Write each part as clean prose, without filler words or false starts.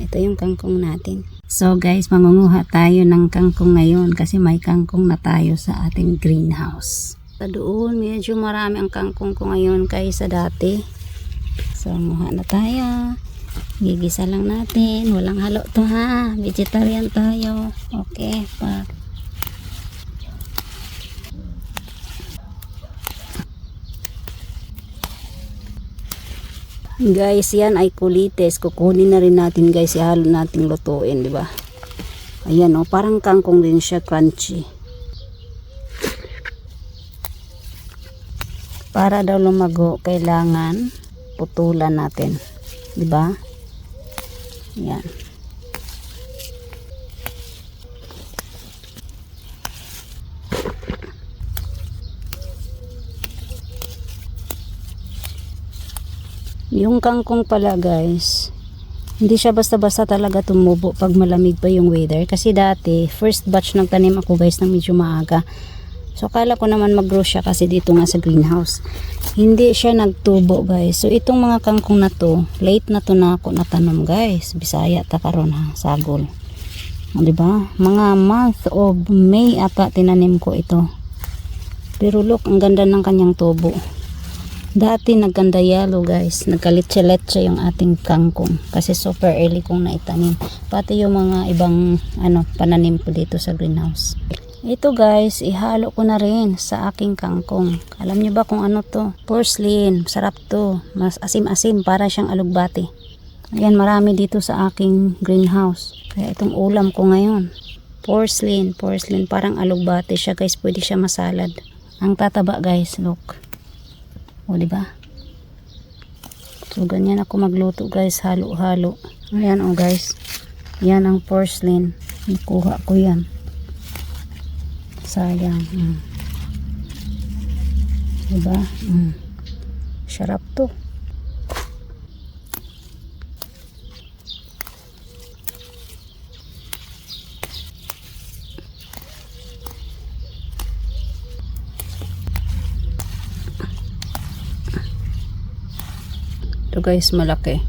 Ito yung kangkong natin. So guys, mangunguha tayo ng kangkong ngayon kasi may kangkong na tayo sa ating greenhouse. Sa doon, medyo marami ang kangkong ko ngayon kaysa dati. So, manguha na tayo. Gigisa lang natin. Walang halo to ha. Vegetarian tayo. Okay, pa. Guys, yan ay kulites. Kukunin na rin natin guys. Ihalo natin lutuin, di ba? Ayan o, parang kangkong din siya, crunchy. Para daw lumago, kailangan putulan natin. Di ba? Yan. Yung kangkong pala guys, hindi siya basta-basta talaga tumubo pag malamig pa yung weather. Kasi dati, first batch nagtanim ako guys ng medyo maaga. So, akala ko naman mag-grow siya kasi dito nga sa greenhouse. Hindi siya nagtubo guys. So, itong mga kangkong na to, late na to na ako natanom guys. Bisaya ta karon ha, sagol. O, diba? Mga month of May ata tinanim ko ito. Pero look, ang ganda ng kanyang tubo. Dati nagganda yellow guys. Nagkalitsa-letsa yung ating kangkong. Kasi super early kong naitanim. Pati yung mga ibang pananim ko dito sa greenhouse. Ito guys, ihalo ko na rin sa aking kangkong. Alam niyo ba kung ano to? Porcelain. Sarap to. Mas asim-asim para siyang alugbati. Ayan, marami dito sa aking greenhouse. Kaya itong ulam ko ngayon. Porcelain. Porcelain. Parang alugbati siya guys. Pwede siya masalad. Ang tataba guys. Look. O diba? So ganyan ako magluto guys. Halo-halo. Ayan o guys. Yan ang porcelain. Nakuha ko yan. Sayang. Diba? Sarap to. Ito guys, malaki.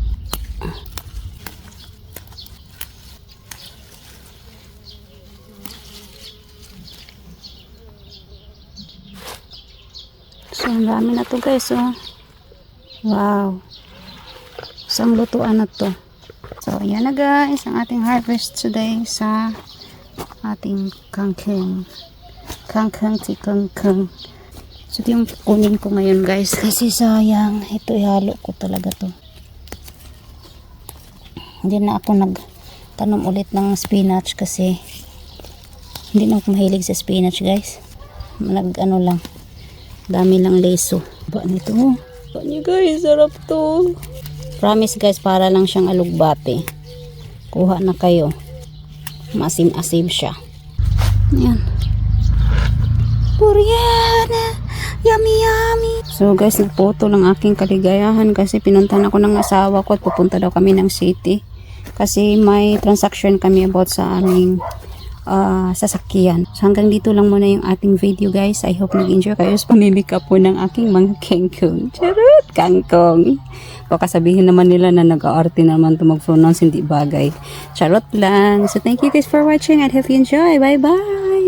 So, ang dami na to guys, oh. Wow. Isang lutuan na to. So, yan na guys, ang ating harvest today sa ating kangkong. Kangkong. So, ito yung kunin ko ngayon guys, kasi sayang. Ito, ihalo ko talaga to. Hindi na ako nagtanom ulit ng spinach kasi hindi na ako mahilig sa spinach guys. Lang. Dami lang leso. Ba nito? Ba niyo guys, sarap to. Promise guys, para lang siyang alugbate. Kuha na kayo. Masim-asim siya. Ayan. Koreana. Yummy yummy. So guys, nagpoto lang aking kaligayahan kasi pinuntahan ako ng asawa ko at pupunta daw kami ng city. Kasi may transaction kami about sa aming sasakyan. So hanggang dito lang muna yung ating video guys. I hope nag-enjoy kayo sa pamimika po ng aking mga kangkong. Charot! Kangkong! Baka sabihin naman nila na nag-aarte naman ito mag-pronounce, hindi bagay. Charot lang. So thank you guys for watching and hope you enjoy. Bye bye!